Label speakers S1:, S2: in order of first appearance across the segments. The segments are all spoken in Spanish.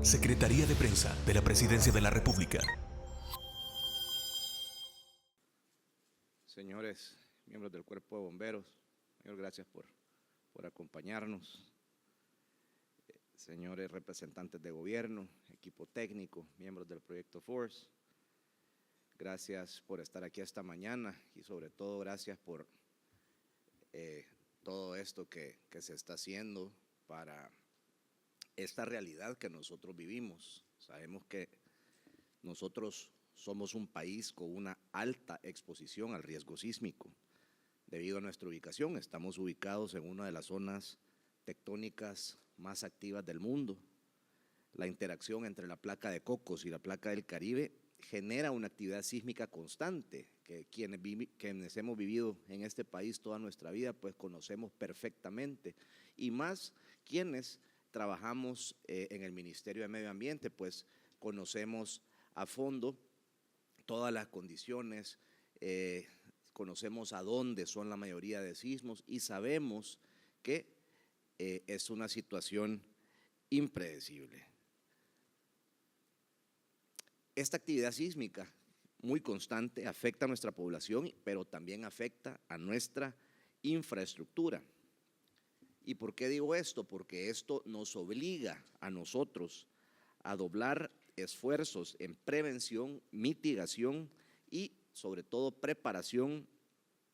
S1: Secretaría de Prensa de la Presidencia de la República.
S2: Señores miembros del Cuerpo de Bomberos, señor, gracias por acompañarnos. Señores representantes de gobierno, equipo técnico, miembros del proyecto FORCE, gracias por estar aquí esta mañana y sobre todo gracias por todo esto que se está haciendo para esta realidad que nosotros vivimos. Sabemos que nosotros somos un país con una alta exposición al riesgo sísmico. Debido a nuestra ubicación, estamos ubicados en una de las zonas tectónicas más activas del mundo. La interacción entre la placa de Cocos y la placa del Caribe genera una actividad sísmica constante que quienes hemos vivido en este país toda nuestra vida pues conocemos perfectamente, y más quienes trabajamos en el Ministerio de Medio Ambiente pues conocemos a fondo todas las condiciones, conocemos a dónde son la mayoría de sismos y sabemos que es una situación impredecible. Esta actividad sísmica muy constante afecta a nuestra población, pero también afecta a nuestra infraestructura. ¿Y por qué digo esto? Porque esto nos obliga a nosotros a doblar esfuerzos en prevención, mitigación y sobre todo preparación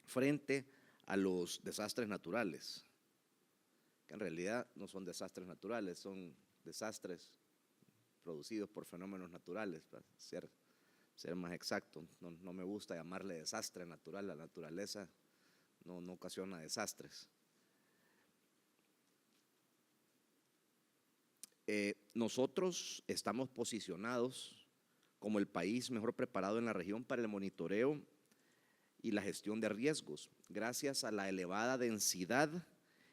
S2: frente a los desastres naturales, que en realidad no son desastres naturales, son desastres producidos por fenómenos naturales, para ser más exacto. No me gusta llamarle desastre natural, la naturaleza no ocasiona desastres. Nosotros estamos posicionados como el país mejor preparado en la región para el monitoreo y la gestión de riesgos, gracias a la elevada densidad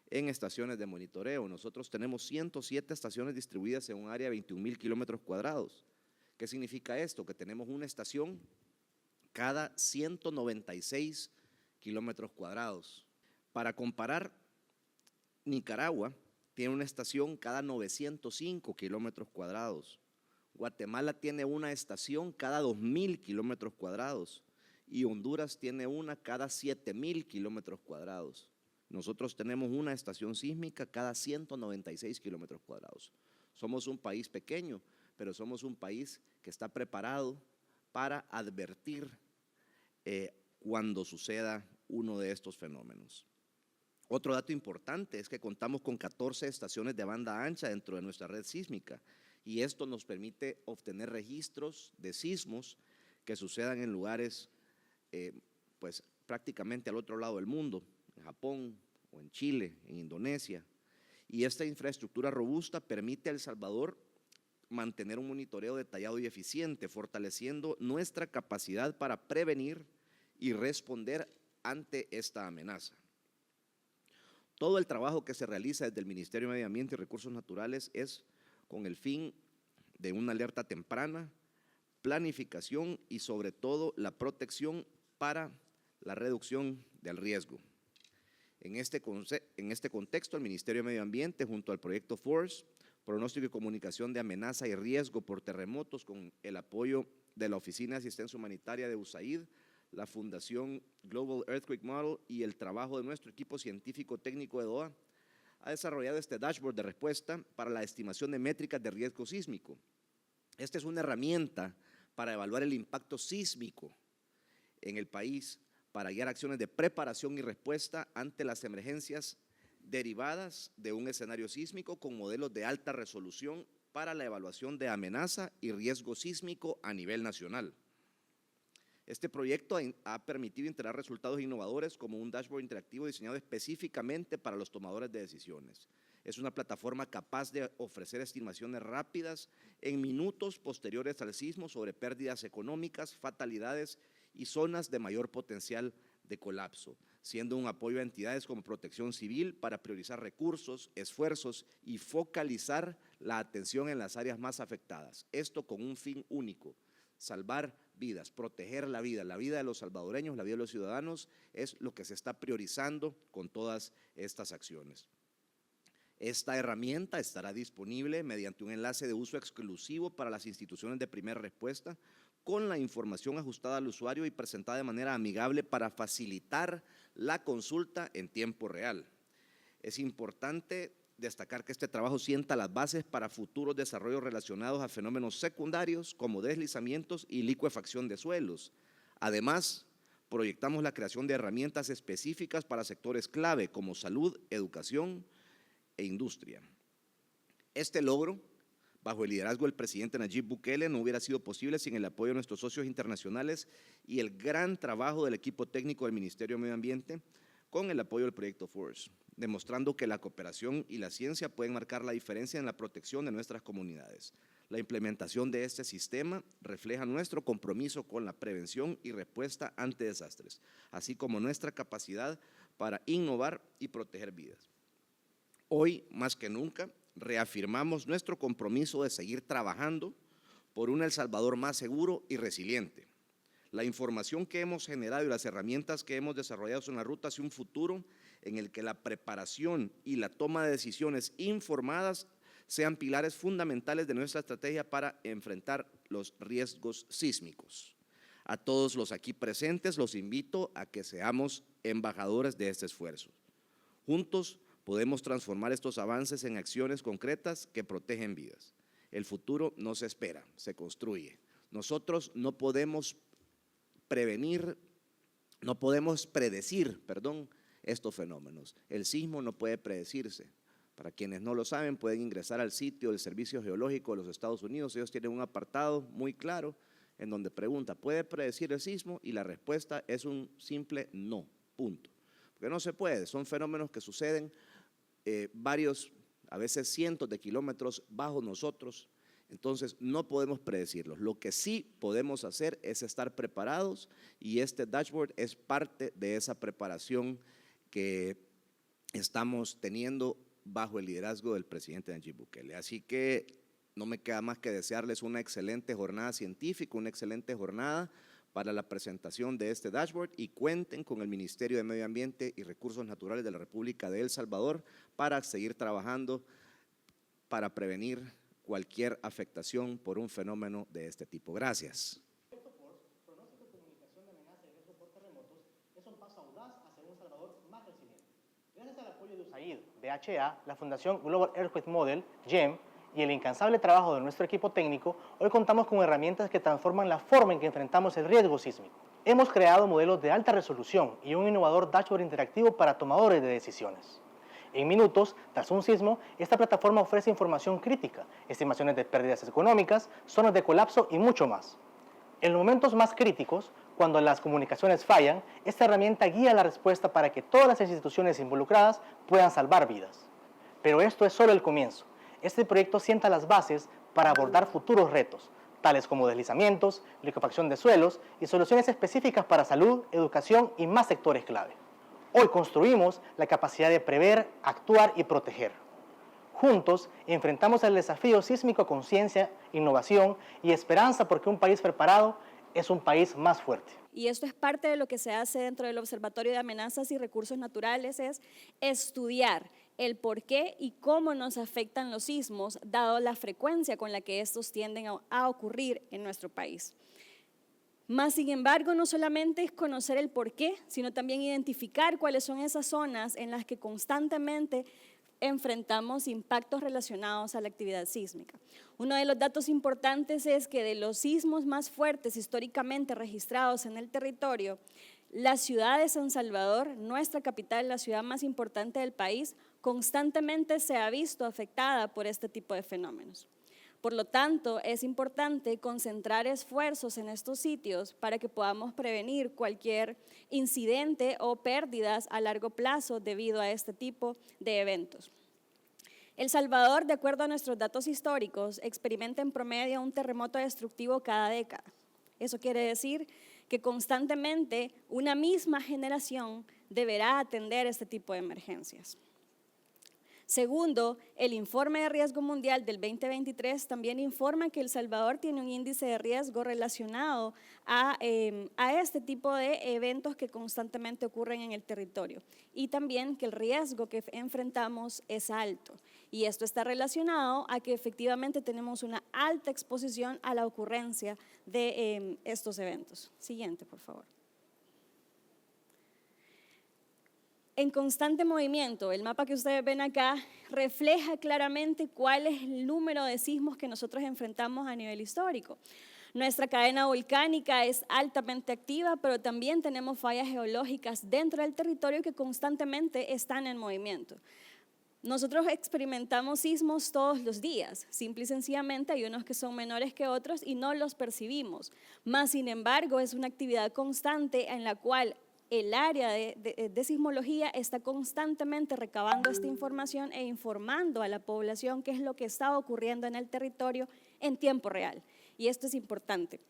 S2: en estaciones de monitoreo. Nosotros tenemos 107 estaciones distribuidas en un área de 21,000 kilómetros cuadrados. ¿Qué significa esto? Que tenemos una estación cada 196 kilómetros cuadrados. Para comparar, Nicaragua tiene una estación cada 905 kilómetros cuadrados. Guatemala tiene una estación cada 2,000 kilómetros cuadrados y Honduras tiene una cada 7,000 kilómetros cuadrados. Nosotros tenemos una estación sísmica cada 196 kilómetros cuadrados. Somos un país pequeño, pero somos un país que está preparado para advertir cuando suceda uno de estos fenómenos. Otro dato importante es que contamos con 14 estaciones de banda ancha dentro de nuestra red sísmica, y esto nos permite obtener registros de sismos que sucedan en lugares pues prácticamente al otro lado del mundo, en Japón o en Chile, en Indonesia. Y esta infraestructura robusta permite a El Salvador mantener un monitoreo detallado y eficiente, fortaleciendo nuestra capacidad para prevenir y responder ante esta amenaza. Todo el trabajo que se realiza desde el Ministerio de Medio Ambiente y Recursos Naturales es con el fin de una alerta temprana, planificación y sobre todo la protección para la reducción del riesgo. En este contexto, el Ministerio de Medio Ambiente, junto al proyecto FORCE, Pronóstico y Comunicación de Amenaza y Riesgo por Terremotos, con el apoyo de la Oficina de Asistencia Humanitaria de USAID, la Fundación Global Earthquake Model y el trabajo de nuestro equipo científico técnico de DOA, ha desarrollado este dashboard de respuesta para la estimación de métricas de riesgo sísmico. Esta es una herramienta para evaluar el impacto sísmico en el país, para guiar acciones de preparación y respuesta ante las emergencias derivadas de un escenario sísmico, con modelos de alta resolución para la evaluación de amenaza y riesgo sísmico a nivel nacional. Este proyecto ha permitido integrar resultados innovadores como un dashboard interactivo diseñado específicamente para los tomadores de decisiones. Es una plataforma capaz de ofrecer estimaciones rápidas en minutos posteriores al sismo sobre pérdidas económicas, fatalidades y zonas de mayor potencial de colapso, siendo un apoyo a entidades como Protección Civil para priorizar recursos, esfuerzos y focalizar la atención en las áreas más afectadas. Esto con un fin único: salvar vidas, proteger la vida de los salvadoreños, la vida de los ciudadanos, es lo que se está priorizando con todas estas acciones. Esta herramienta estará disponible mediante un enlace de uso exclusivo para las instituciones de primera respuesta, con la información ajustada al usuario y presentada de manera amigable para facilitar la consulta en tiempo real. Es importante destacar que este trabajo sienta las bases para futuros desarrollos relacionados a fenómenos secundarios como deslizamientos y licuefacción de suelos. Además, proyectamos la creación de herramientas específicas para sectores clave como salud, educación e industria. Este logro, bajo el liderazgo del presidente Nayib Bukele, no hubiera sido posible sin el apoyo de nuestros socios internacionales y el gran trabajo del equipo técnico del Ministerio de Medio Ambiente con el apoyo del proyecto FORCE, demostrando que la cooperación y la ciencia pueden marcar la diferencia en la protección de nuestras comunidades. La implementación de este sistema refleja nuestro compromiso con la prevención y respuesta ante desastres, así como nuestra capacidad para innovar y proteger vidas. Hoy, más que nunca, reafirmamos nuestro compromiso de seguir trabajando por un El Salvador más seguro y resiliente. La información que hemos generado y las herramientas que hemos desarrollado son la ruta hacia un futuro en el que la preparación y la toma de decisiones informadas sean pilares fundamentales de nuestra estrategia para enfrentar los riesgos sísmicos. A todos los aquí presentes los invito a que seamos embajadores de este esfuerzo. Juntos podemos transformar estos avances en acciones concretas que protegen vidas. El futuro no se espera, se construye. Nosotros no podemos predecir, estos fenómenos. El sismo no puede predecirse. Para quienes no lo saben, pueden ingresar al sitio del Servicio Geológico de los Estados Unidos. Ellos tienen un apartado muy claro en donde pregunta, ¿puede predecir el sismo? Y la respuesta es un simple no, punto. Porque no se puede, son fenómenos que suceden varios, a veces cientos de kilómetros bajo nosotros, entonces no podemos predecirlos. Lo que sí podemos hacer es estar preparados y este dashboard es parte de esa preparación que estamos teniendo bajo el liderazgo del presidente Nayib Bukele. Así que no me queda más que desearles una excelente jornada científica, una excelente jornada para la presentación de este dashboard y cuenten con el Ministerio de Medio Ambiente y Recursos Naturales de la República de El Salvador para seguir trabajando para prevenir cualquier afectación por un fenómeno de este tipo. Gracias.
S3: Pronóstico y comunicación de amenazas y riesgos por terremotos es un paso audaz hacia un Salvador más resiliente. Gracias al apoyo de USAID, DHA, la Fundación Global Earthquake Model, GEM, y el incansable trabajo de nuestro equipo técnico, hoy contamos con herramientas que transforman la forma en que enfrentamos el riesgo sísmico. Hemos creado modelos de alta resolución y un innovador dashboard interactivo para tomadores de decisiones. En minutos, tras un sismo, esta plataforma ofrece información crítica, estimaciones de pérdidas económicas, zonas de colapso y mucho más. En los momentos más críticos, cuando las comunicaciones fallan, esta herramienta guía la respuesta para que todas las instituciones involucradas puedan salvar vidas. Pero esto es solo el comienzo. Este proyecto sienta las bases para abordar futuros retos, tales como deslizamientos, liquefacción de suelos y soluciones específicas para salud, educación y más sectores clave. Hoy construimos la capacidad de prever, actuar y proteger. Juntos enfrentamos el desafío sísmico con ciencia, innovación y esperanza, porque un país preparado es un país más fuerte.
S4: Y esto es parte de lo que se hace dentro del Observatorio de Amenazas y Recursos Naturales, es estudiar el por qué y cómo nos afectan los sismos, dado la frecuencia con la que estos tienden a ocurrir en nuestro país. Más sin embargo, no solamente es conocer el por qué, sino también identificar cuáles son esas zonas en las que constantemente enfrentamos impactos relacionados a la actividad sísmica. Uno de los datos importantes es que de los sismos más fuertes históricamente registrados en el territorio, la ciudad de San Salvador, nuestra capital, la ciudad más importante del país, constantemente se ha visto afectada por este tipo de fenómenos. Por lo tanto, es importante concentrar esfuerzos en estos sitios para que podamos prevenir cualquier incidente o pérdidas a largo plazo debido a este tipo de eventos. El Salvador, de acuerdo a nuestros datos históricos, experimenta en promedio un terremoto destructivo cada década. Eso quiere decir que constantemente una misma generación deberá atender este tipo de emergencias. Segundo, el informe de riesgo mundial del 2023 también informa que El Salvador tiene un índice de riesgo relacionado a este tipo de eventos que constantemente ocurren en el territorio y también que el riesgo que enfrentamos es alto. Y esto está relacionado a que efectivamente tenemos una alta exposición a la ocurrencia de estos eventos. Siguiente, por favor. En constante movimiento, el mapa que ustedes ven acá refleja claramente cuál es el número de sismos que nosotros enfrentamos a nivel histórico. Nuestra cadena volcánica es altamente activa, pero también tenemos fallas geológicas dentro del territorio que constantemente están en movimiento. Nosotros experimentamos sismos todos los días, simple y sencillamente hay unos que son menores que otros y no los percibimos. Más sin embargo, es una actividad constante en la cual el área de sismología está constantemente recabando esta información e informando a la población qué es lo que está ocurriendo en el territorio en tiempo real. Y esto es importante.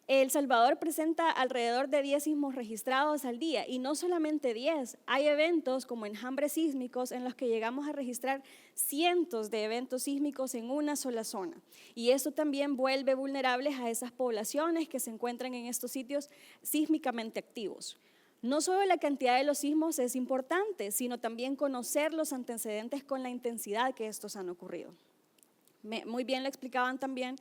S4: El Salvador presenta alrededor de 10 sismos registrados al día y no solamente 10, hay eventos como enjambres sísmicos en los que llegamos a registrar cientos de eventos sísmicos en una sola zona y esto también vuelve vulnerables a esas poblaciones que se encuentran en estos sitios sísmicamente activos. No solo la cantidad de los sismos es importante, sino también conocer los antecedentes con la intensidad que estos han ocurrido. Muy bien lo explicaban también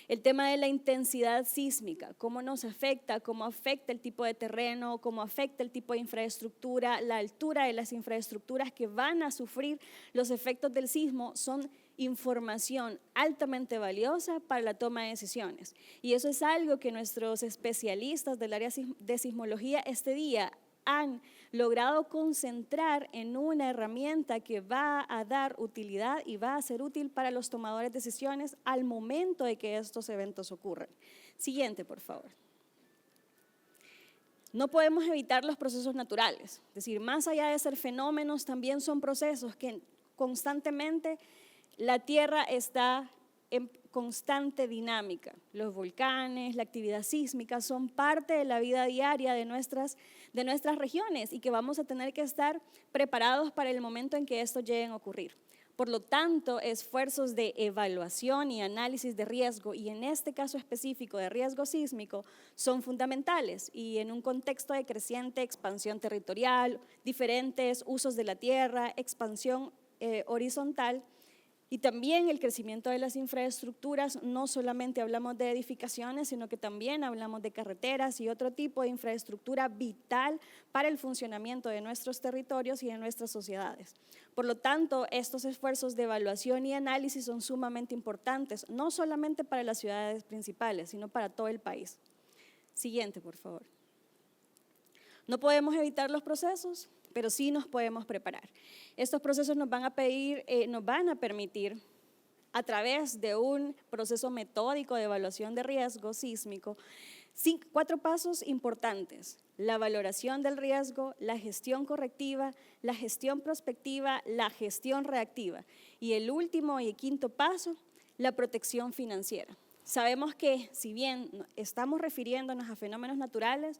S4: el tema de la intensidad sísmica, cómo nos afecta, cómo afecta el tipo de terreno, cómo afecta el tipo de infraestructura, la altura de las infraestructuras que van a sufrir los efectos del sismo son información altamente valiosa para la toma de decisiones. Y eso es algo que nuestros especialistas del área de sismología este día han logrado concentrar en una herramienta que va a dar utilidad y va a ser útil para los tomadores de decisiones al momento de que estos eventos ocurran. Siguiente, por favor. No podemos evitar los procesos naturales, es decir, más allá de ser fenómenos, también son procesos que constantemente la Tierra está en constante dinámica. Los volcanes, la actividad sísmica son parte de la vida diaria de nuestras regiones y que vamos a tener que estar preparados para el momento en que estos lleguen a ocurrir. Por lo tanto, esfuerzos de evaluación y análisis de riesgo, y en este caso específico de riesgo sísmico, son fundamentales y en un contexto de creciente expansión territorial, diferentes usos de la tierra, expansión horizontal, y también el crecimiento de las infraestructuras, no solamente hablamos de edificaciones, sino que también hablamos de carreteras y otro tipo de infraestructura vital para el funcionamiento de nuestros territorios y de nuestras sociedades. Por lo tanto, estos esfuerzos de evaluación y análisis son sumamente importantes, no solamente para las ciudades principales, sino para todo el país. Siguiente, por favor. No podemos evitar los procesos, pero sí nos podemos preparar. Estos procesos nos van a permitir, a través de un proceso metódico de evaluación de riesgo sísmico, 4 pasos importantes: la valoración del riesgo, la gestión correctiva, la gestión prospectiva, la gestión reactiva. Y el último y quinto paso, la protección financiera. Sabemos que si bien estamos refiriéndonos a fenómenos naturales,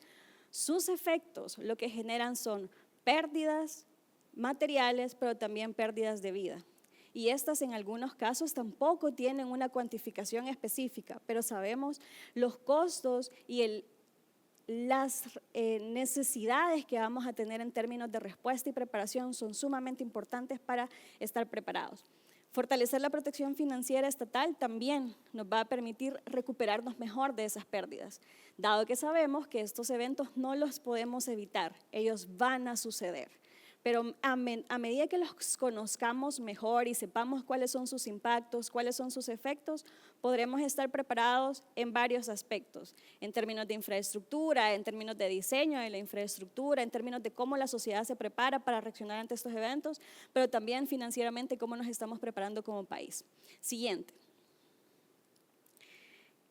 S4: sus efectos lo que generan son pérdidas materiales, pero también pérdidas de vida. Y estas en algunos casos tampoco tienen una cuantificación específica, pero sabemos los costos y las necesidades que vamos a tener en términos de respuesta y preparación son sumamente importantes para estar preparados. Fortalecer la protección financiera estatal también nos va a permitir recuperarnos mejor de esas pérdidas, dado que sabemos que estos eventos no los podemos evitar, ellos van a suceder. Pero a medida que los conozcamos mejor y sepamos cuáles son sus impactos, cuáles son sus efectos, podremos estar preparados en varios aspectos, en términos de infraestructura, en términos de diseño de la infraestructura, en términos de cómo la sociedad se prepara para reaccionar ante estos eventos, pero también financieramente cómo nos estamos preparando como país. Siguiente.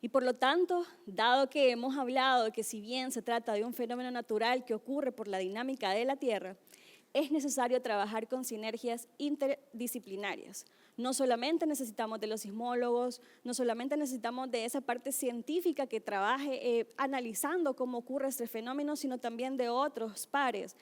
S4: Y por lo tanto, dado que hemos hablado que si bien se trata de un fenómeno natural que ocurre por la dinámica de la Tierra, es necesario trabajar con sinergias interdisciplinarias. No solamente necesitamos de los sismólogos, no solamente necesitamos de esa parte científica que trabaje analizando cómo ocurre este fenómeno, sino también de otros pares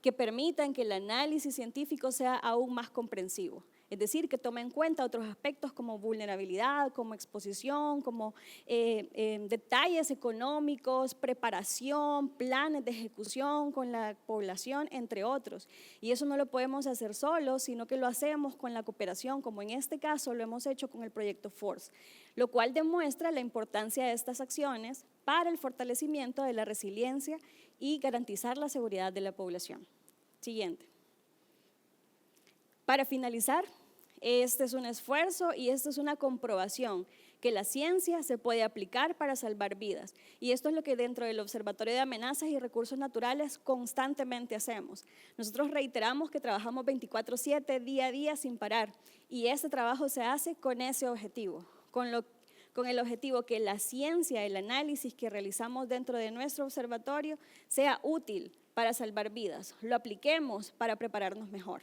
S4: que permitan que el análisis científico sea aún más comprensivo. Es decir, que tome en cuenta otros aspectos como vulnerabilidad, como exposición, como detalles económicos, preparación, planes de ejecución con la población, entre otros. Y eso no lo podemos hacer solos, sino que lo hacemos con la cooperación, como en este caso lo hemos hecho con el proyecto FORCE, lo cual demuestra la importancia de estas acciones para el fortalecimiento de la resiliencia y garantizar la seguridad de la población. Siguiente. Para finalizar, este es un esfuerzo y esta es una comprobación que la ciencia se puede aplicar para salvar vidas. Y esto es lo que dentro del Observatorio de Amenazas y Recursos Naturales constantemente hacemos. Nosotros reiteramos que trabajamos 24/7, día a día, sin parar. Y ese trabajo se hace con ese objetivo, con el objetivo que la ciencia, el análisis que realizamos dentro de nuestro observatorio sea útil para salvar vidas, lo apliquemos para prepararnos mejor.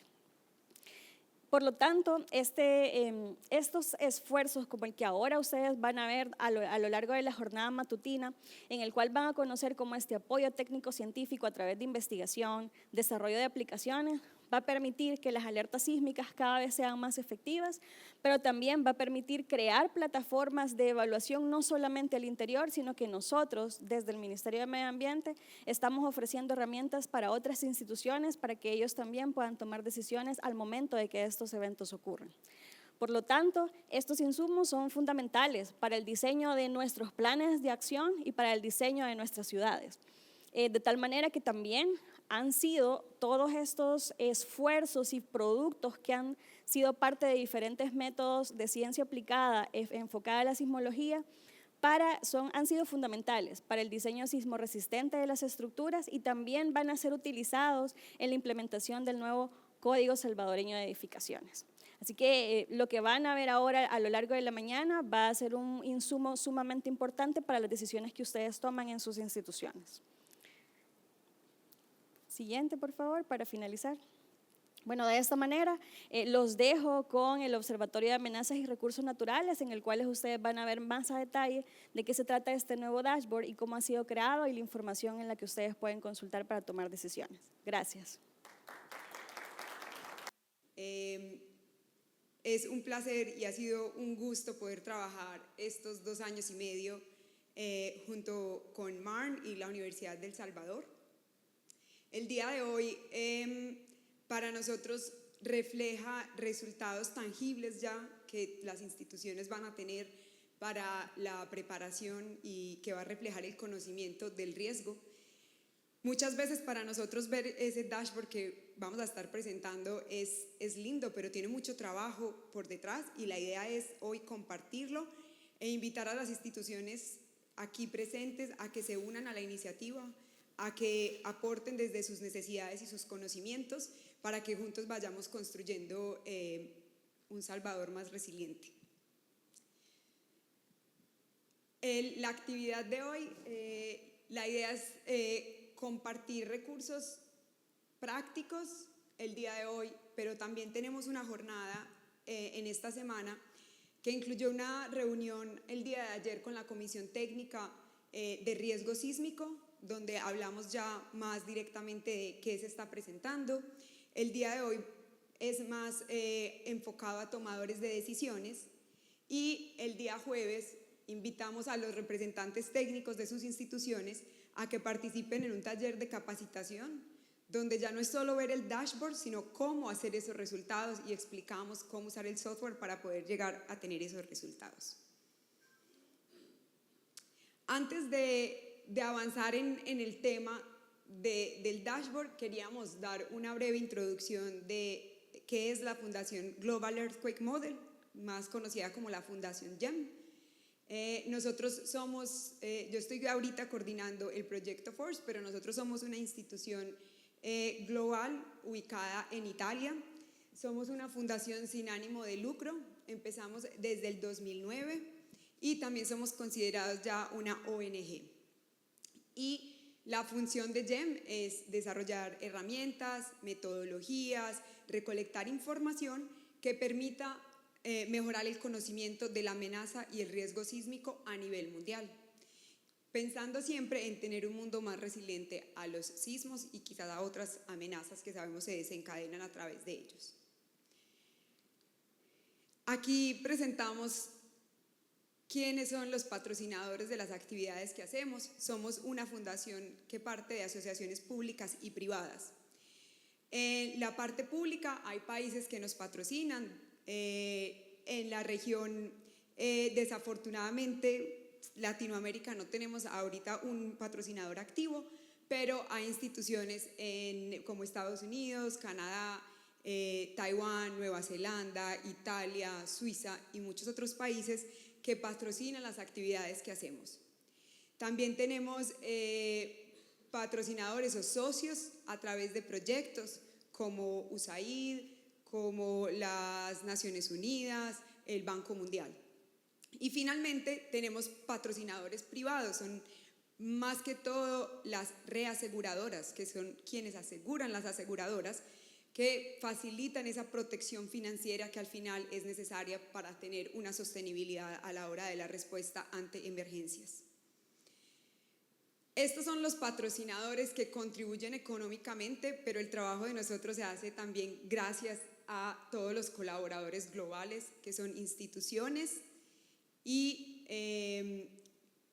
S4: Por lo tanto, estos esfuerzos como el que ahora ustedes van a ver a lo largo de la jornada matutina, en el cual van a conocer cómo este apoyo técnico-científico a través de investigación, desarrollo de aplicaciones, va a permitir que las alertas sísmicas cada vez sean más efectivas, pero también va a permitir crear plataformas de evaluación no solamente al interior, sino que nosotros, desde el Ministerio de Medio Ambiente, estamos ofreciendo herramientas para otras instituciones para que ellos también puedan tomar decisiones al momento de que estos eventos ocurran. Por lo tanto, estos insumos son fundamentales para el diseño de nuestros planes de acción y para el diseño de nuestras ciudades. De tal manera que también han sido todos estos esfuerzos y productos que han sido parte de diferentes métodos de ciencia aplicada enfocada a la sismología, han sido fundamentales para el diseño sismorresistente de las estructuras y también van a ser utilizados en la implementación del nuevo Código Salvadoreño de Edificaciones. Así que lo que van a ver ahora a lo largo de la mañana va a ser un insumo sumamente importante para las decisiones que ustedes toman en sus instituciones. Siguiente, por favor, para finalizar. Bueno, de esta manera los dejo con el Observatorio de Amenazas y Recursos Naturales, en el cual ustedes van a ver más a detalle de qué se trata este nuevo dashboard y cómo ha sido creado y la información en la que ustedes pueden consultar para tomar decisiones. Gracias.
S5: Es un placer y ha sido un gusto poder trabajar estos 2 años y medio junto con MARN y la Universidad del Salvador. El día de hoy para nosotros refleja resultados tangibles ya que las instituciones van a tener para la preparación y que va a reflejar el conocimiento del riesgo. Muchas veces para nosotros ver ese dashboard que vamos a estar presentando es lindo, pero tiene mucho trabajo por detrás y la idea es hoy compartirlo e invitar a las instituciones aquí presentes a que se unan a la iniciativa, a que aporten desde sus necesidades y sus conocimientos para que juntos vayamos construyendo un Salvador más resiliente. La actividad de hoy, la idea es compartir recursos prácticos el día de hoy, pero también tenemos una jornada en esta semana que incluyó una reunión el día de ayer con la Comisión Técnica de Riesgo Sísmico, donde hablamos ya más directamente de qué se está presentando. El día de hoy es más enfocado a tomadores de decisiones y el día jueves invitamos a los representantes técnicos de sus instituciones a que participen en un taller de capacitación donde ya no es solo ver el dashboard, sino cómo hacer esos resultados y explicamos cómo usar el software para poder llegar a tener esos resultados. Antes de avanzar en el tema del dashboard, queríamos dar una breve introducción de qué es la Fundación Global Earthquake Model, más conocida como la Fundación GEM. Nosotros somos, yo estoy ahorita coordinando el proyecto FORCE, pero nosotros somos una institución global ubicada en Italia. Somos una fundación sin ánimo de lucro, empezamos desde el 2009 y también somos considerados ya una ONG. Y la función de GEM es desarrollar herramientas, metodologías, recolectar información que permita mejorar el conocimiento de la amenaza y el riesgo sísmico a nivel mundial, pensando siempre en tener un mundo más resiliente a los sismos y quizás a otras amenazas que sabemos se desencadenan a través de ellos. Aquí presentamos quiénes son los patrocinadores de las actividades que hacemos. Somos una fundación que parte de asociaciones públicas y privadas. En la parte pública hay países que nos patrocinan. En la región, desafortunadamente, Latinoamérica no tenemos ahorita un patrocinador activo, pero hay instituciones como Estados Unidos, Canadá, Taiwán, Nueva Zelanda, Italia, Suiza y muchos otros países que patrocinan las actividades que hacemos. También tenemos patrocinadores o socios a través de proyectos como USAID, como las Naciones Unidas, el Banco Mundial. Y finalmente tenemos patrocinadores privados, son más que todo las reaseguradoras, que son quienes aseguran las aseguradoras, que facilitan esa protección financiera que al final es necesaria para tener una sostenibilidad a la hora de la respuesta ante emergencias. Estos son los patrocinadores que contribuyen económicamente, pero el trabajo de nosotros se hace también gracias a todos los colaboradores globales, que son instituciones y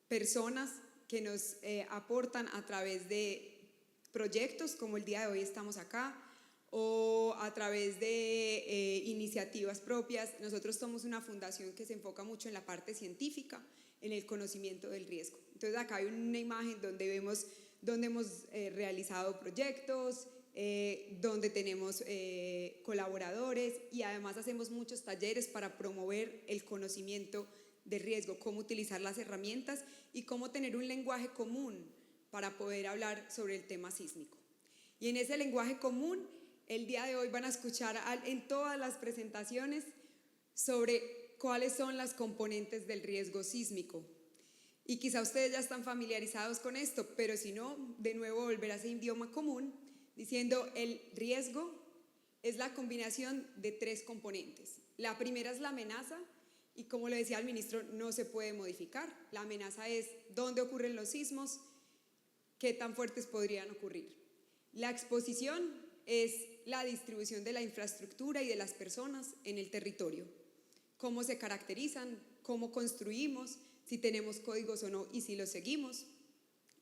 S5: personas que nos aportan a través de proyectos, como el día de hoy estamos acá, o a través de iniciativas propias. Nosotros somos una fundación que se enfoca mucho en la parte científica, en el conocimiento del riesgo. Entonces acá hay una imagen donde vemos donde hemos realizado proyectos, donde tenemos colaboradores y además hacemos muchos talleres para promover el conocimiento de riesgo, cómo utilizar las herramientas y cómo tener un lenguaje común para poder hablar sobre el tema sísmico. Y en ese lenguaje común, el día de hoy van a escuchar en todas las presentaciones sobre cuáles son las componentes del riesgo sísmico. Y quizá ustedes ya están familiarizados con esto, pero si no, de nuevo volver a ese idioma común, diciendo el riesgo es la combinación de tres componentes. La primera es la amenaza, y como lo decía el ministro, no se puede modificar. La amenaza es dónde ocurren los sismos, qué tan fuertes podrían ocurrir. La exposición es la distribución de la infraestructura y de las personas en el territorio. Cómo se caracterizan, cómo construimos, si tenemos códigos o no y si los seguimos.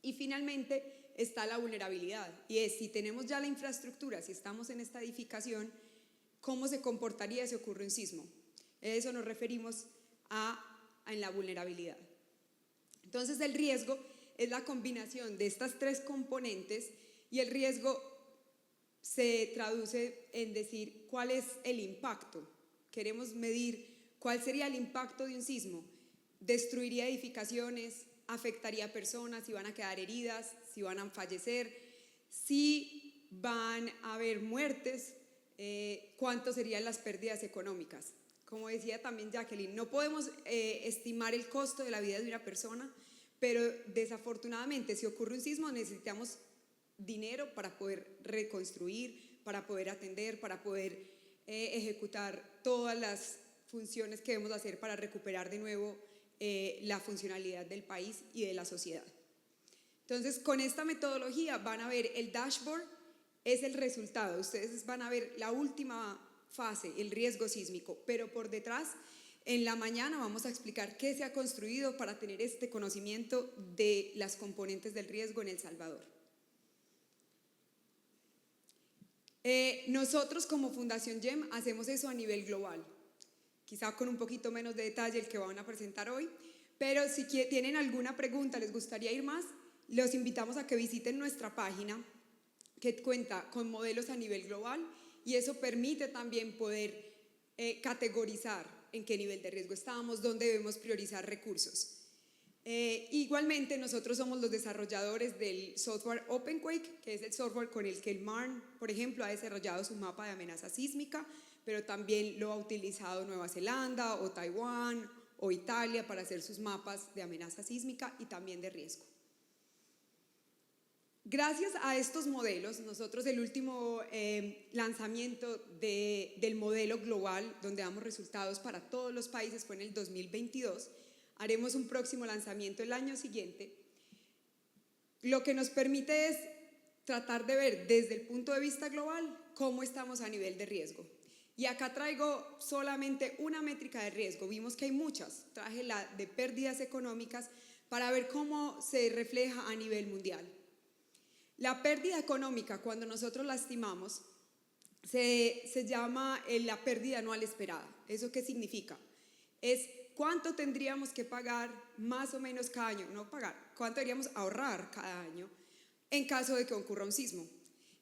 S5: Y finalmente está la vulnerabilidad, y es si tenemos ya la infraestructura, si estamos en esta edificación, cómo se comportaría si ocurre un sismo. A eso nos referimos en la vulnerabilidad. Entonces el riesgo es la combinación de estas tres componentes, y el riesgo se traduce en decir cuál es el impacto. Queremos medir cuál sería el impacto de un sismo. Destruiría edificaciones, afectaría a personas, si van a quedar heridas, si van a fallecer, si van a haber muertes, cuánto serían las pérdidas económicas. Como decía también Jacqueline, no podemos estimar el costo de la vida de una persona, pero desafortunadamente si ocurre un sismo necesitamos dinero para poder reconstruir, para poder atender, para poder ejecutar todas las funciones que debemos hacer para recuperar de nuevo la funcionalidad del país y de la sociedad. Entonces, con esta metodología van a ver el dashboard, es el resultado. Ustedes van a ver la última fase, el riesgo sísmico, pero por detrás, en la mañana vamos a explicar qué se ha construido para tener este conocimiento de las componentes del riesgo en El Salvador. Nosotros como Fundación GEM hacemos eso a nivel global, quizá con un poquito menos de detalle el que van a presentar hoy, pero si tienen alguna pregunta, les gustaría ir más, los invitamos a que visiten nuestra página que cuenta con modelos a nivel global, y eso permite también poder categorizar en qué nivel de riesgo estamos, dónde debemos priorizar recursos. Igualmente nosotros somos los desarrolladores del software OpenQuake, que es el software con el que el MARN, por ejemplo, ha desarrollado su mapa de amenaza sísmica, pero también lo ha utilizado Nueva Zelanda o Taiwán o Italia para hacer sus mapas de amenaza sísmica y también de riesgo. Gracias a estos modelos, nosotros el último lanzamiento del modelo global, donde damos resultados para todos los países, fue en el 2022, haremos un próximo lanzamiento el año siguiente, lo que nos permite es tratar de ver desde el punto de vista global cómo estamos a nivel de riesgo. Y acá traigo solamente una métrica de riesgo. Vimos que hay muchas. Traje la de pérdidas económicas para ver cómo se refleja a nivel mundial. La pérdida económica, cuando nosotros la estimamos, se llama la pérdida anual esperada. ¿Eso qué significa? Es cuánto tendríamos que pagar más o menos cada año, no pagar, cuánto deberíamos ahorrar cada año en caso de que ocurra un sismo,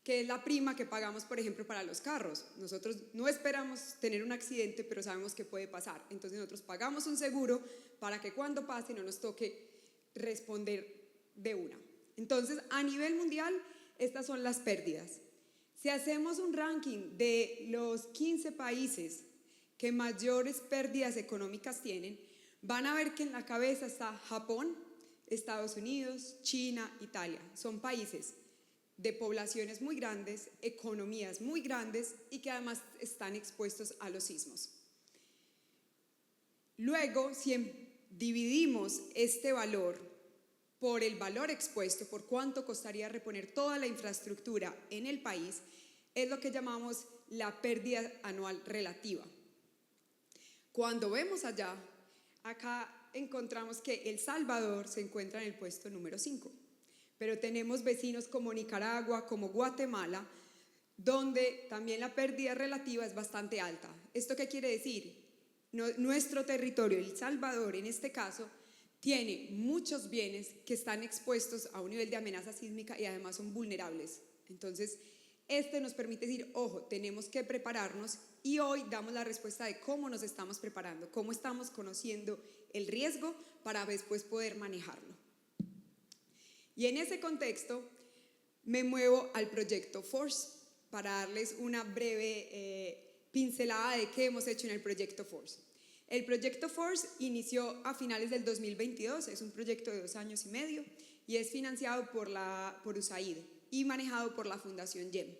S5: que es la prima que pagamos, por ejemplo, para los carros. Nosotros no esperamos tener un accidente, pero sabemos que puede pasar. Entonces nosotros pagamos un seguro para que cuando pase no nos toque responder de una. Entonces, a nivel mundial, estas son las pérdidas. Si hacemos un ranking de los 15 países que mayores pérdidas económicas tienen, van a ver que en la cabeza está Japón, Estados Unidos, China, Italia. Son países de poblaciones muy grandes, economías muy grandes y que además están expuestos a los sismos. Luego, si dividimos este valor por el valor expuesto, por cuánto costaría reponer toda la infraestructura en el país, es lo que llamamos la pérdida anual relativa. Cuando vemos allá, acá encontramos que El Salvador se encuentra en el puesto número 5, pero tenemos vecinos como Nicaragua, como Guatemala, donde también la pérdida relativa es bastante alta. ¿Esto qué quiere decir? Nuestro territorio, El Salvador en este caso, tiene muchos bienes que están expuestos a un nivel de amenaza sísmica y además son vulnerables. Entonces, nos permite decir, ojo, tenemos que prepararnos, y hoy damos la respuesta de cómo nos estamos preparando, cómo estamos conociendo el riesgo para después poder manejarlo. Y en ese contexto me muevo al proyecto FORCE para darles una breve pincelada de qué hemos hecho en el proyecto FORCE. El proyecto FORCE inició a finales del 2022, es un proyecto de 2 años y medio y es financiado por USAID y manejado por la Fundación GEM.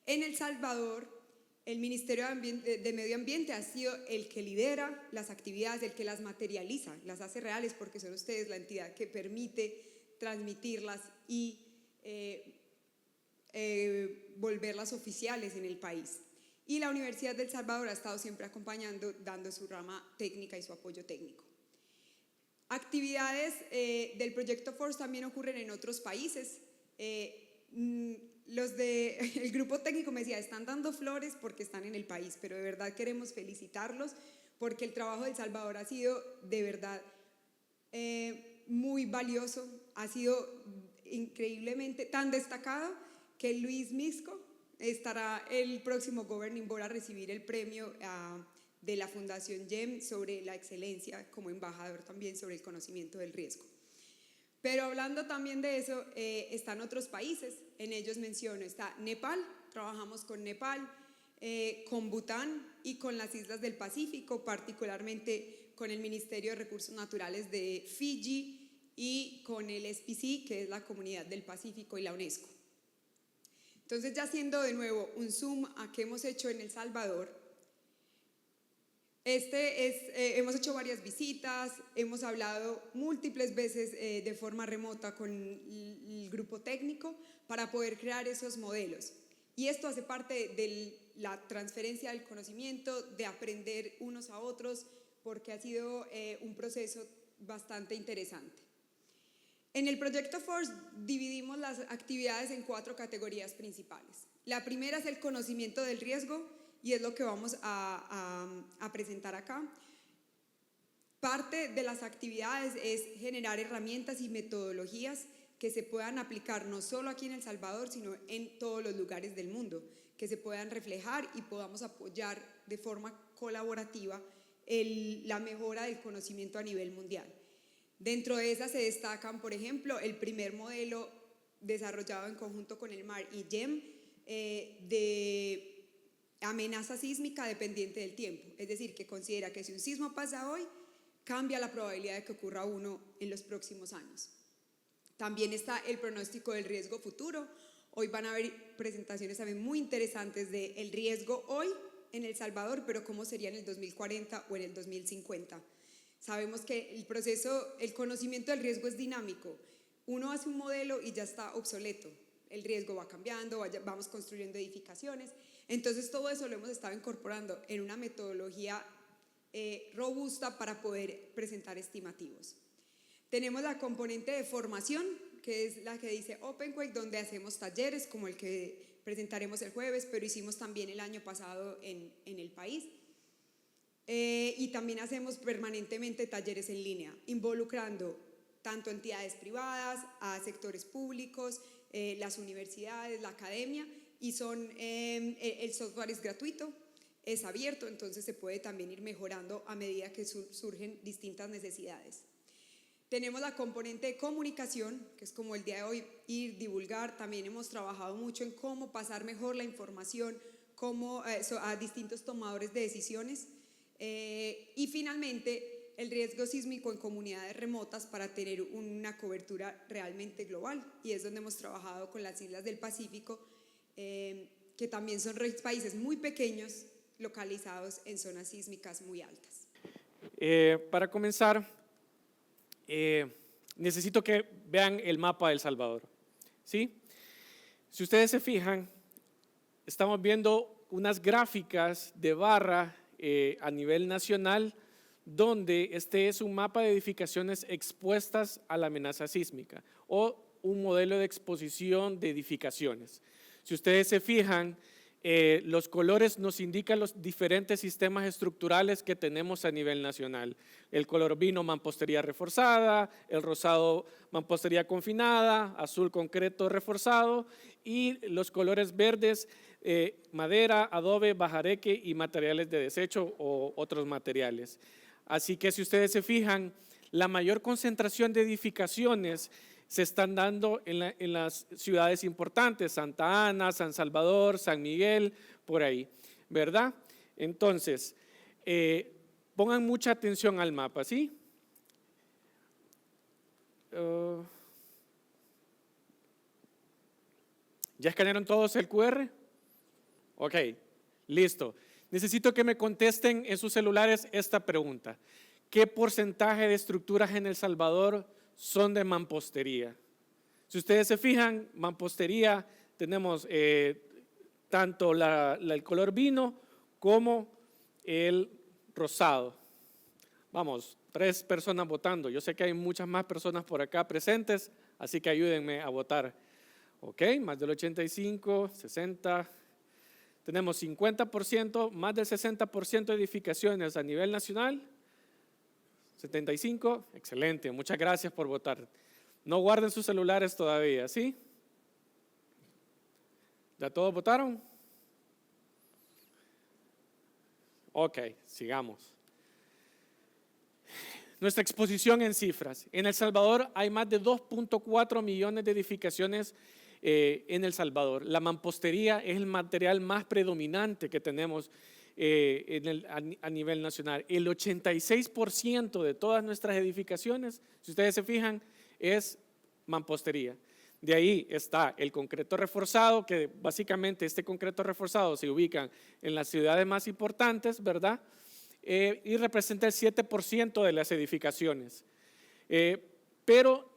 S5: En El Salvador, el Ministerio de Medio Ambiente ha sido el que lidera las actividades, el que las materializa, las hace reales, porque son ustedes la entidad que permite transmitirlas y volverlas oficiales en el país. Y la Universidad del Salvador ha estado siempre acompañando, dando su rama técnica y su apoyo técnico. Actividades del proyecto FORCE también ocurren en otros países. Los del grupo técnico me decía, están dando flores porque están en el país, pero de verdad queremos felicitarlos porque el trabajo de El Salvador ha sido de verdad muy valioso, ha sido increíblemente tan destacado que Luis Misco estará el próximo Governing Board a recibir el premio de la Fundación GEM sobre la excelencia como embajador también sobre el conocimiento del riesgo. Pero hablando también de eso, están otros países, en ellos menciono, está Nepal, trabajamos con Nepal, con Bután y con las islas del Pacífico, particularmente con el Ministerio de Recursos Naturales de Fiji y con el SPC, que es la Comunidad del Pacífico, y la UNESCO. Entonces, ya haciendo de nuevo un zoom a qué hemos hecho en El Salvador, hemos hecho varias visitas, hemos hablado múltiples veces de forma remota con el grupo técnico para poder crear esos modelos. Y esto hace parte de la transferencia del conocimiento, de aprender unos a otros, porque ha sido un proceso bastante interesante. En el proyecto FORCE dividimos las actividades en 4 categorías principales. La primera es el conocimiento del riesgo y es lo que vamos a presentar acá. Parte de las actividades es generar herramientas y metodologías que se puedan aplicar no solo aquí en El Salvador, sino en todos los lugares del mundo, que se puedan reflejar y podamos apoyar de forma colaborativa la mejora del conocimiento a nivel mundial. Dentro de esas se destacan, por ejemplo, el primer modelo desarrollado en conjunto con el MAR y GEM de amenaza sísmica dependiente del tiempo, es decir, que considera que si un sismo pasa hoy, cambia la probabilidad de que ocurra uno en los próximos años. También está el pronóstico del riesgo futuro. Hoy van a haber presentaciones también muy interesantes del riesgo hoy en El Salvador, pero cómo sería en el 2040 o en el 2050. Sabemos que el conocimiento del riesgo es dinámico. Uno hace un modelo y ya está obsoleto. el riesgo va cambiando, vamos construyendo edificaciones. Entonces todo eso lo hemos estado incorporando en una metodología robusta para poder presentar estimativos. Tenemos la componente de formación, que es la que dice OpenQuake, donde hacemos talleres como el que presentaremos el jueves, pero hicimos también el año pasado en el país. Y también hacemos permanentemente talleres en línea, involucrando tanto entidades privadas, a sectores públicos, las universidades, la academia, y el software es gratuito, es abierto, entonces se puede también ir mejorando a medida que surgen distintas necesidades. Tenemos la componente de comunicación, que es como el día de hoy, ir, divulgar. También hemos trabajado mucho en cómo pasar mejor la información a distintos tomadores de decisiones. Y finalmente, el riesgo sísmico en comunidades remotas para tener una cobertura realmente global. Y es donde hemos trabajado con las islas del Pacífico, que también son países muy pequeños, localizados en zonas sísmicas muy altas.
S6: Para comenzar, necesito que vean el mapa de El Salvador, ¿sí? Si ustedes se fijan, estamos viendo unas gráficas de barra a nivel nacional, donde este es un mapa de edificaciones expuestas a la amenaza sísmica o un modelo de exposición de edificaciones. Si ustedes se fijan, los colores nos indican los diferentes sistemas estructurales que tenemos a nivel nacional. El color vino, mampostería reforzada; el rosado, mampostería confinada; azul, concreto reforzado; y los colores verdes, madera, adobe, bajareque y materiales de desecho o otros materiales. Así que si ustedes se fijan, la mayor concentración de edificaciones se están dando en las ciudades importantes, Santa Ana, San Salvador, San Miguel, por ahí, ¿verdad? Entonces, pongan mucha atención al mapa, ¿sí? ¿Ya escanearon todos el QR? Ok, listo. Necesito que me contesten en sus celulares esta pregunta. ¿Qué porcentaje de estructuras en El Salvador son de mampostería? Si ustedes se fijan, mampostería tenemos tanto el color vino como el rosado. Vamos, 3 personas votando. Yo sé que hay muchas más personas por acá presentes, así que ayúdenme a votar. Ok, más del 85, 60. Tenemos 50%, más del 60% de edificaciones a nivel nacional. 75, excelente, muchas gracias por votar. No guarden sus celulares todavía, ¿sí? ¿Ya todos votaron? Ok, sigamos. Nuestra exposición en cifras. En El Salvador hay más de 2.4 millones de edificaciones en El Salvador. La mampostería es el material más predominante que tenemos a nivel nacional. El 86% de todas nuestras edificaciones, si ustedes se fijan, es mampostería. De ahí está el concreto reforzado, que básicamente este concreto reforzado se ubica en las ciudades más importantes, ¿verdad? Y representa el 7% de las edificaciones. Pero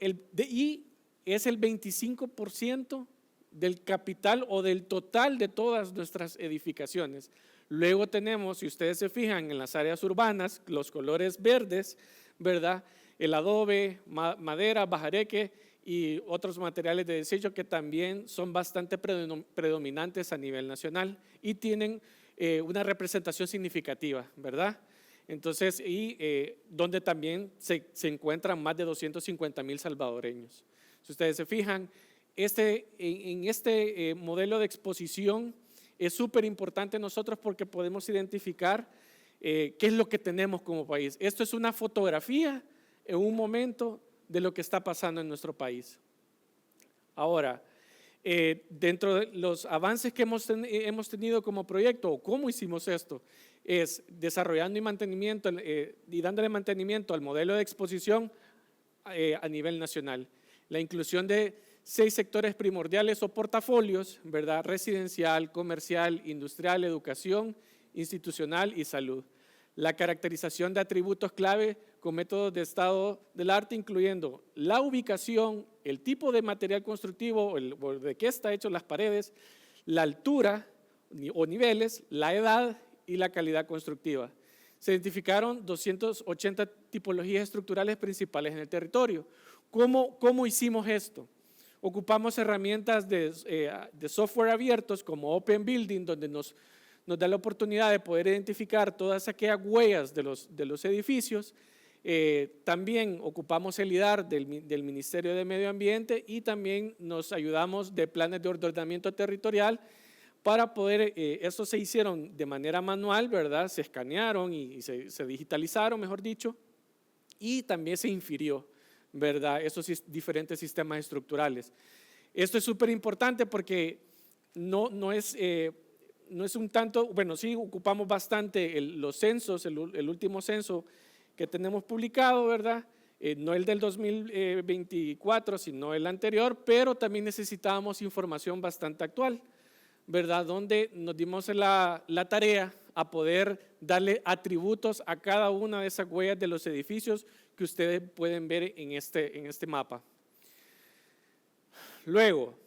S6: es el 25% del capital o del total de todas nuestras edificaciones. Luego tenemos, si ustedes se fijan, en las áreas urbanas, los colores verdes, ¿verdad? El adobe, madera, bajareque y otros materiales de desecho que también son bastante predominantes a nivel nacional y tienen una representación significativa, ¿verdad? Entonces, donde también se encuentran más de 250,000 salvadoreños. Si ustedes se fijan, en este modelo de exposición es súper importante nosotros porque podemos identificar qué es lo que tenemos como país. Esto es una fotografía en un momento de lo que está pasando en nuestro país. Ahora, dentro de los avances que hemos tenido como proyecto, o cómo hicimos esto, es desarrollando y dándole mantenimiento al modelo de exposición a nivel nacional. La inclusión de 6 sectores primordiales o portafolios, ¿verdad? Residencial, comercial, industrial, educación, institucional y salud. La caracterización de atributos clave con métodos de estado del arte, incluyendo la ubicación, el tipo de material constructivo, o de qué está hecho las paredes, la altura o niveles, la edad y la calidad constructiva. Se identificaron 280 tipologías estructurales principales en el territorio. ¿Cómo hicimos esto? Ocupamos herramientas de software abiertos como Open Building, donde nos da la oportunidad de poder identificar todas aquellas huellas de los edificios. También ocupamos el LIDAR del Ministerio de Medio Ambiente y también nos ayudamos de planes de ordenamiento territorial para poder, estos se hicieron de manera manual, ¿verdad? Se escanearon y se digitalizaron, mejor dicho, y también se infirió, ¿verdad? Esos diferentes sistemas estructurales. Esto es súper importante porque no es un tanto, bueno, sí ocupamos bastante los censos, el último censo que tenemos publicado, ¿verdad? No el del 2024, sino el anterior, pero también necesitábamos información bastante actual, ¿verdad? Donde nos dimos la tarea a poder darle atributos a cada una de esas huellas de los edificios que ustedes pueden ver en este mapa. Luego,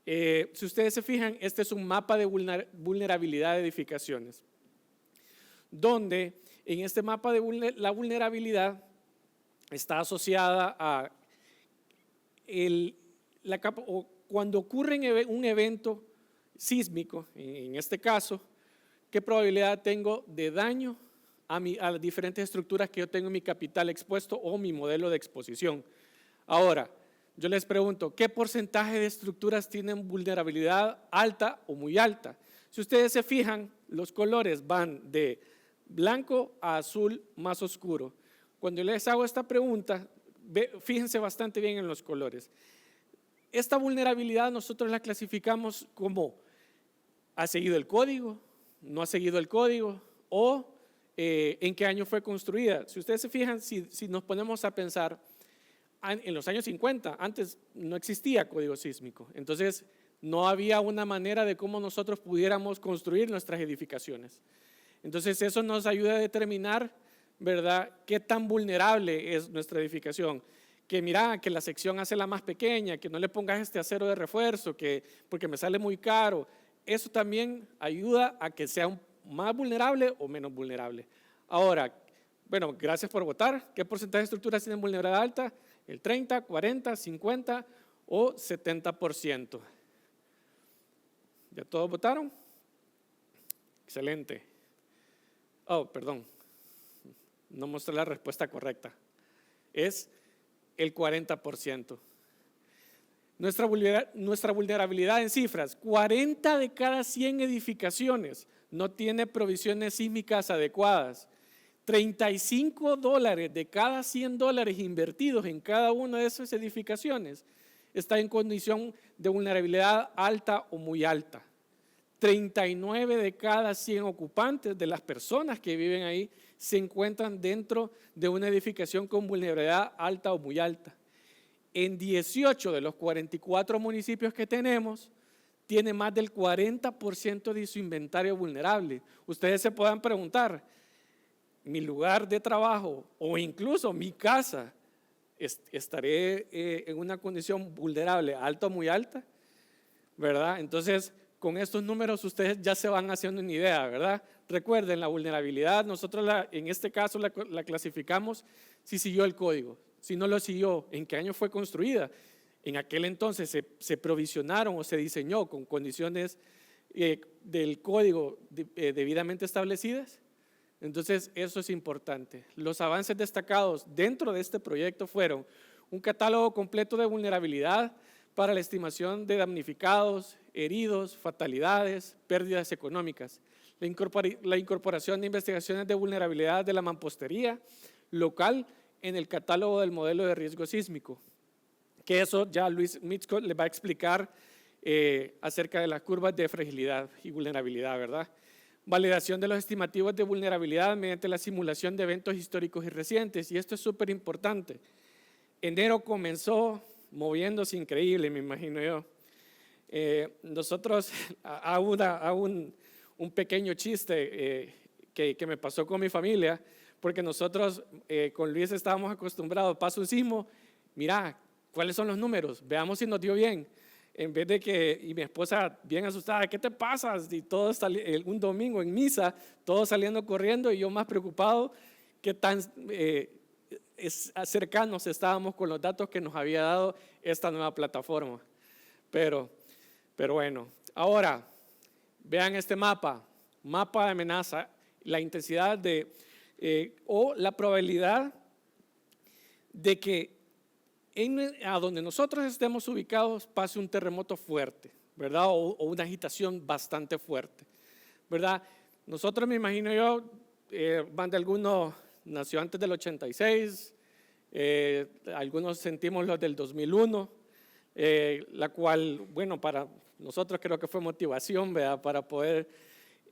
S6: si ustedes se fijan, este es un mapa de vulnerabilidad de edificaciones, donde en este mapa de la vulnerabilidad está asociada a cuando ocurre un evento sísmico, en este caso, ¿qué probabilidad tengo de daño a las diferentes estructuras que yo tengo en mi capital expuesto o mi modelo de exposición? Ahora, yo les pregunto, ¿qué porcentaje de estructuras tienen vulnerabilidad alta o muy alta? Si ustedes se fijan, los colores van de blanco a azul más oscuro. Cuando les hago esta pregunta, fíjense bastante bien en los colores. Esta vulnerabilidad nosotros la clasificamos como ¿ha seguido el código? ¿No ha seguido el código? ¿O en qué año fue construida? Si ustedes se fijan, si nos ponemos a pensar, en los años 50, antes no existía código sísmico, entonces no había una manera de cómo nosotros pudiéramos construir nuestras edificaciones. Entonces eso nos ayuda a determinar, ¿verdad?, qué tan vulnerable es nuestra edificación. Que mira, que la sección hace la más pequeña, que no le pongas este acero de refuerzo, porque me sale muy caro. Eso también ayuda a que sea más vulnerable o menos vulnerable. Ahora, bueno, gracias por votar. ¿Qué porcentaje de estructuras tienen vulnerabilidad alta? El 30, 40, 50 o 70%. ¿Ya todos votaron? Excelente. Oh, perdón, no mostré la respuesta correcta. Es el 40%. Nuestra vulnerabilidad en cifras, 40 de cada 100 edificaciones no tiene provisiones sísmicas adecuadas. $35 de cada $100 invertidos en cada una de esas edificaciones está en condición de vulnerabilidad alta o muy alta. 39 de cada 100 ocupantes de las personas que viven ahí se encuentran dentro de una edificación con vulnerabilidad alta o muy alta. En 18 de los 44 municipios que tenemos, tiene más del 40% de su inventario vulnerable. Ustedes se puedan preguntar, mi lugar de trabajo o incluso mi casa, ¿estaré en una condición vulnerable alta o muy alta? ¿Verdad? Entonces, con estos números ustedes ya se van haciendo una idea, ¿verdad? Recuerden, la vulnerabilidad, nosotros en este caso la clasificamos si siguió el código, si no lo siguió, en qué año fue construida. En aquel entonces se provisionaron o se diseñó con condiciones del código debidamente establecidas. Entonces, eso es importante. Los avances destacados dentro de este proyecto fueron un catálogo completo de vulnerabilidad para la estimación de damnificados, heridos, fatalidades, pérdidas económicas, la incorporación de investigaciones de vulnerabilidad de la mampostería local en el catálogo del modelo de riesgo sísmico, que eso ya Luis Mitzko le va a explicar acerca de las curvas de fragilidad y vulnerabilidad, ¿verdad? Validación de los estimativos de vulnerabilidad mediante la simulación de eventos históricos y recientes, y esto es súper importante. Enero comenzó moviéndose increíble, me imagino yo. Nosotros, hago un pequeño chiste que me pasó con mi familia, porque nosotros con Luis estábamos acostumbrados, pasa un sismo, mira, ¿Cuáles son los números? Veamos si nos dio bien. En vez de que, y mi esposa bien asustada, ¿qué te pasa? Y todos un domingo en misa, todos saliendo corriendo y yo más preocupado, qué tan cercanos estábamos con los datos que nos había dado esta nueva plataforma. Pero bueno, ahora vean este mapa de amenaza, la intensidad o la probabilidad de que a donde nosotros estemos ubicados pase un terremoto fuerte, ¿verdad? O una agitación bastante fuerte, ¿verdad? Nosotros, me imagino yo, van de algunos, nació antes del 86, algunos sentimos los del 2001, la cual, bueno, para nosotros creo que fue motivación, ¿verdad? Para poder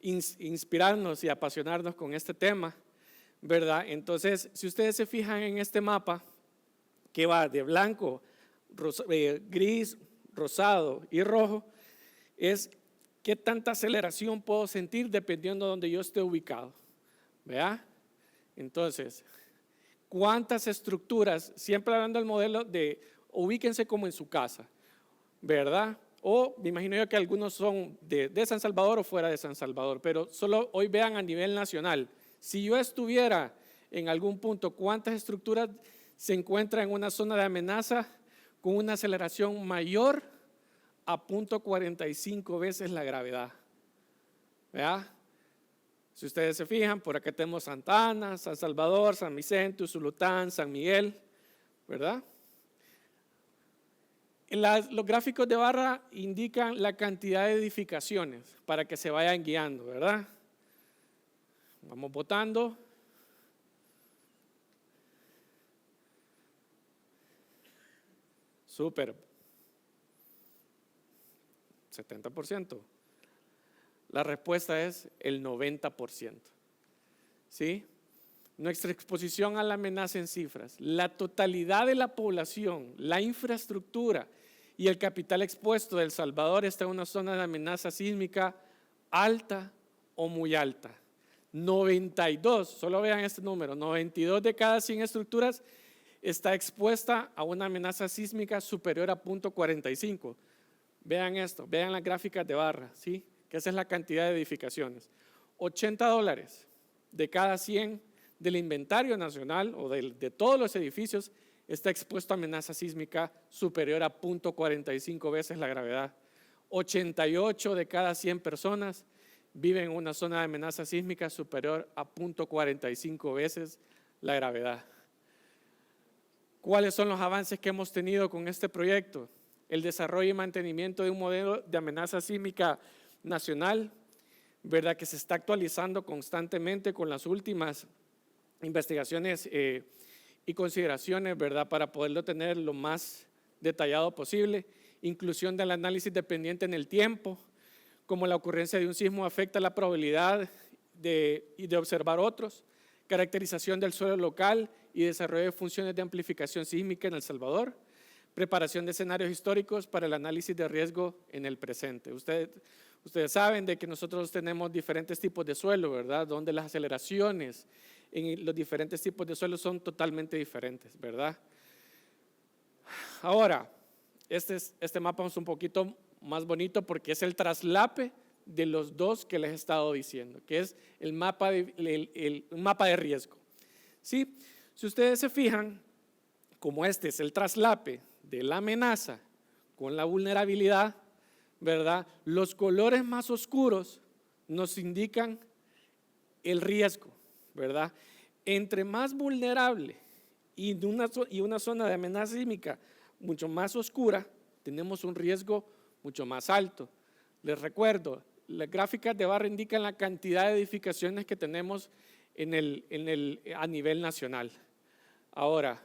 S6: inspirarnos y apasionarnos con este tema, ¿verdad? Entonces, si ustedes se fijan en este mapa, que va de blanco, gris, rosado y rojo, es qué tanta aceleración puedo sentir dependiendo de donde yo esté ubicado. ¿Vea? Entonces, ¿cuántas estructuras? Siempre hablando del modelo de ubíquense como en su casa, ¿verdad? O me imagino yo que algunos son de San Salvador o fuera de San Salvador, pero solo hoy vean a nivel nacional. Si yo estuviera en algún punto, ¿cuántas estructuras se encuentra en una zona de amenaza con una aceleración mayor a 0.45 veces la gravedad? ¿Verdad? Si ustedes se fijan, por acá tenemos Santa Ana, San Salvador, San Vicente, Usulután, San Miguel, ¿verdad? Los gráficos de barra indican la cantidad de edificaciones para que se vayan guiando, ¿verdad? Vamos votando. Súper. 70%. La respuesta es el 90%. ¿Sí? Nuestra exposición a la amenaza en cifras, la totalidad de la población, la infraestructura y el capital expuesto de El Salvador está en una zona de amenaza sísmica alta o muy alta. 92, solo vean este número, 92 de cada 100 estructuras está expuesta a una amenaza sísmica superior a 0.45. Vean esto, vean las gráficas de barra, ¿sí? Que esa es la cantidad de edificaciones. $80 de cada 100 del inventario nacional o de todos los edificios está expuesto a amenaza sísmica superior a 0.45 veces la gravedad. 88 de cada 100 personas viven en una zona de amenaza sísmica superior a 0.45 veces la gravedad. ¿Cuáles son los avances que hemos tenido con este proyecto? El desarrollo y mantenimiento de un modelo de amenaza sísmica nacional, ¿verdad? Que se está actualizando constantemente con las últimas investigaciones y consideraciones, ¿verdad? Para poderlo tener lo más detallado posible. Inclusión del análisis dependiente en el tiempo, como la ocurrencia de un sismo afecta la probabilidad de observar otros. Caracterización del suelo local y desarrollo de funciones de amplificación sísmica en El Salvador, preparación de escenarios históricos para el análisis de riesgo en el presente. Ustedes saben de que nosotros tenemos diferentes tipos de suelo, ¿verdad? Donde las aceleraciones en los diferentes tipos de suelo son totalmente diferentes, ¿verdad? Ahora, este mapa es un poquito más bonito porque es el traslape de los dos que les he estado diciendo, que es el mapa de riesgo. ¿Sí? Si ustedes se fijan, como este es el traslape de la amenaza con la vulnerabilidad, ¿verdad? Los colores más oscuros nos indican el riesgo, ¿verdad? Entre más vulnerable y una zona de amenaza sísmica mucho más oscura, tenemos un riesgo mucho más alto. Les recuerdo, las gráficas de barra indican la cantidad de edificaciones que tenemos a nivel nacional. Ahora,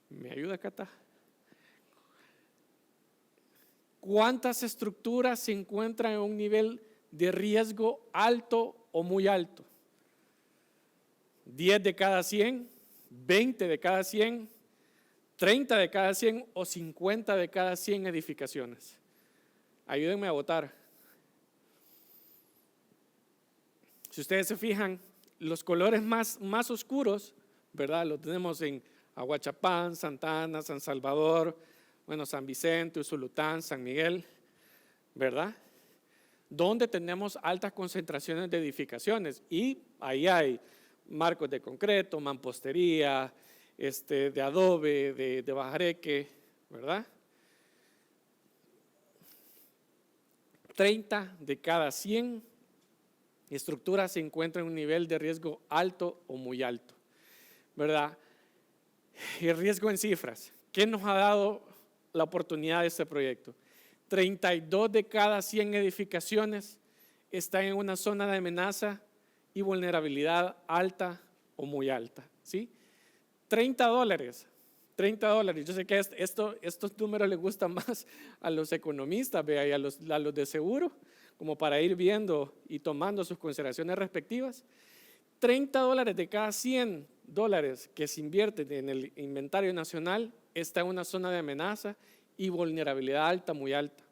S6: ¿me ayuda, Cata? ¿Cuántas estructuras se encuentran en un nivel de riesgo alto o muy alto? 10 de cada 100, 20 de cada 100, 30 de cada 100 o 50 de cada 100 edificaciones. Ayúdenme a votar. Si ustedes se fijan, los colores más oscuros, ¿verdad? Lo tenemos en Aguachapán, Santa Ana, San Salvador, bueno, San Vicente, Usulután, San Miguel, ¿verdad? Donde tenemos altas concentraciones de edificaciones y ahí hay marcos de concreto, mampostería, de adobe, de bajareque, ¿verdad? 30 de cada 100 estructuras se encuentran en un nivel de riesgo alto o muy alto, ¿verdad? El riesgo en cifras. ¿Qué nos ha dado la oportunidad de este proyecto? 32 de cada 100 edificaciones están en una zona de amenaza y vulnerabilidad alta o muy alta, ¿sí? $30. Yo sé que estos números les gustan más a los economistas, y a los de seguro, como para ir viendo y tomando sus consideraciones respectivas. $30 de cada $100 que se invierten en el inventario nacional está en una zona de amenaza y vulnerabilidad alta, muy alta.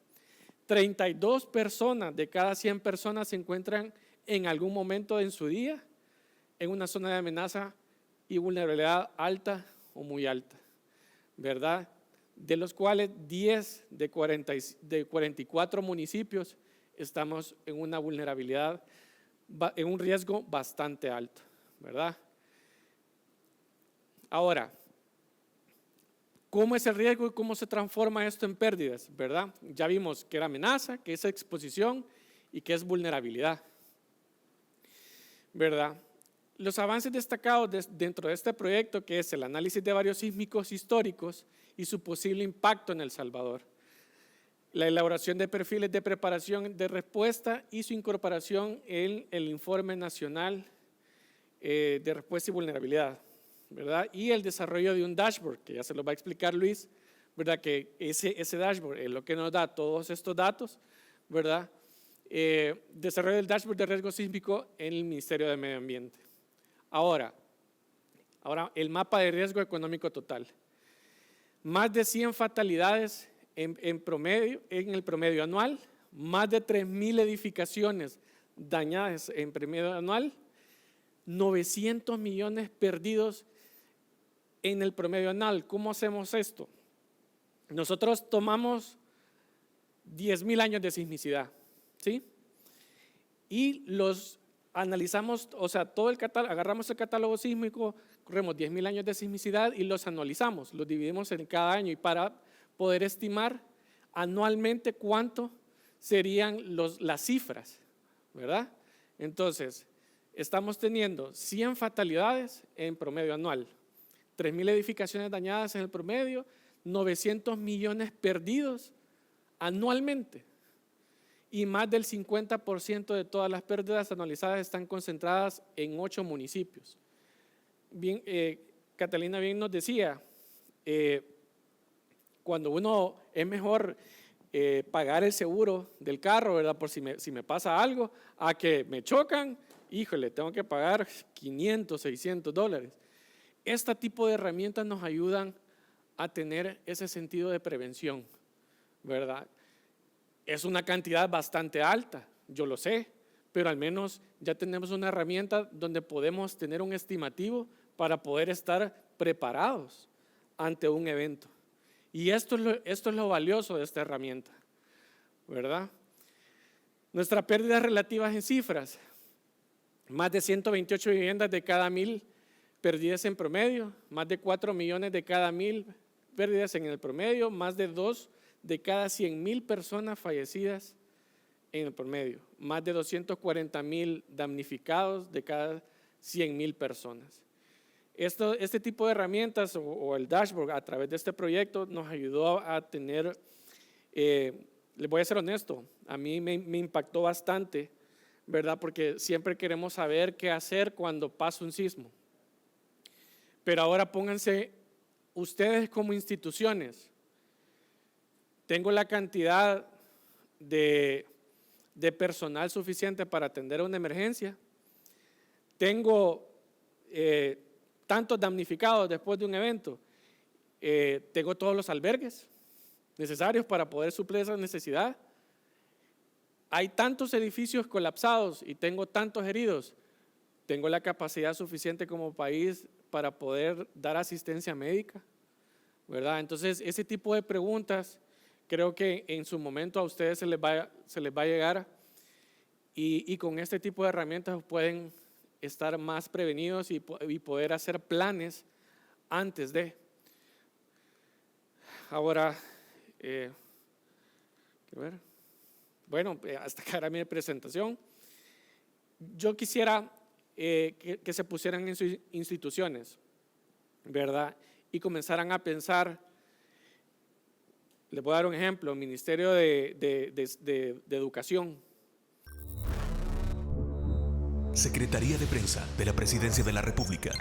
S6: 32 personas de cada 100 personas se encuentran en algún momento en su día en una zona de amenaza y vulnerabilidad alta o muy alta, ¿verdad? De los cuales 10 de 44 municipios estamos en una vulnerabilidad, en un riesgo bastante alto, ¿verdad? Ahora, ¿cómo es el riesgo y cómo se transforma esto en pérdidas, verdad? Ya vimos que era amenaza, que es exposición y que es vulnerabilidad, ¿verdad? Los avances destacados dentro de este proyecto, que es el análisis de varios sísmicos históricos y su posible impacto en El Salvador, la elaboración de perfiles de preparación de respuesta y su incorporación en el Informe Nacional de Respuesta y Vulnerabilidad, ¿verdad? Y el desarrollo de un dashboard, que ya se lo va a explicar Luis, ¿verdad? Que ese dashboard es lo que nos da todos estos datos, ¿verdad? Desarrollo del dashboard de riesgo sísmico en el Ministerio de Medio Ambiente. Ahora el mapa de riesgo económico total. Más de 100 fatalidades en el promedio anual, más de 3,000 edificaciones dañadas en promedio anual, 900 millones perdidos en el promedio anual. ¿Cómo hacemos esto? Nosotros tomamos 10,000 años de sismicidad, ¿sí? Y los analizamos, o sea, todo el catálogo, agarramos el catálogo sísmico, corremos 10,000 años de sismicidad y los anualizamos, los dividimos en cada año y para poder estimar anualmente cuánto serían las cifras, ¿verdad? Entonces, estamos teniendo 100 fatalidades en promedio anual, 3,000 edificaciones dañadas en el promedio, 900 millones perdidos anualmente. Y más del 50% de todas las pérdidas anualizadas están concentradas en 8 municipios. Bien, Catalina bien nos decía, cuando uno es mejor pagar el seguro del carro, ¿verdad? Por si me pasa algo, a que me chocan, híjole, tengo que pagar $500, $600. Este tipo de herramientas nos ayudan a tener ese sentido de prevención, ¿verdad? Es una cantidad bastante alta, yo lo sé, pero al menos ya tenemos una herramienta donde podemos tener un estimativo para poder estar preparados ante un evento. Y esto es lo valioso de esta herramienta, ¿verdad? Nuestras pérdidas relativas en cifras, más de 128 viviendas de cada 1,000 perdidas en promedio, más de 4 millones de cada 1,000 pérdidas en el promedio, más de 2 de cada 100,000 personas fallecidas en el promedio, más de 240,000 damnificados de cada 100,000 personas. Este tipo de herramientas o el dashboard a través de este proyecto nos ayudó a tener, les voy a ser honesto, a mí me impactó bastante, ¿verdad? Porque siempre queremos saber qué hacer cuando pasa un sismo. Pero ahora pónganse ustedes como instituciones. Tengo la cantidad de personal suficiente para atender una emergencia. Tengo tantos damnificados después de un evento. Tengo todos los albergues necesarios para poder suplir esa necesidad. Hay tantos edificios colapsados y tengo tantos heridos. Tengo la capacidad suficiente como país para poder dar asistencia médica? ¿Verdad? Entonces, ese tipo de preguntas creo que en su momento a ustedes se les va a llegar y con este tipo de herramientas pueden estar más prevenidos y poder hacer planes antes de. Ahora, quiero ver. Bueno, hasta acá era mi presentación. Yo quisiera que se pusieran en sus instituciones, ¿verdad? Y comenzaran a pensar. Les voy a dar un ejemplo, Ministerio de Educación.
S1: Secretaría de Prensa de la Presidencia de la República.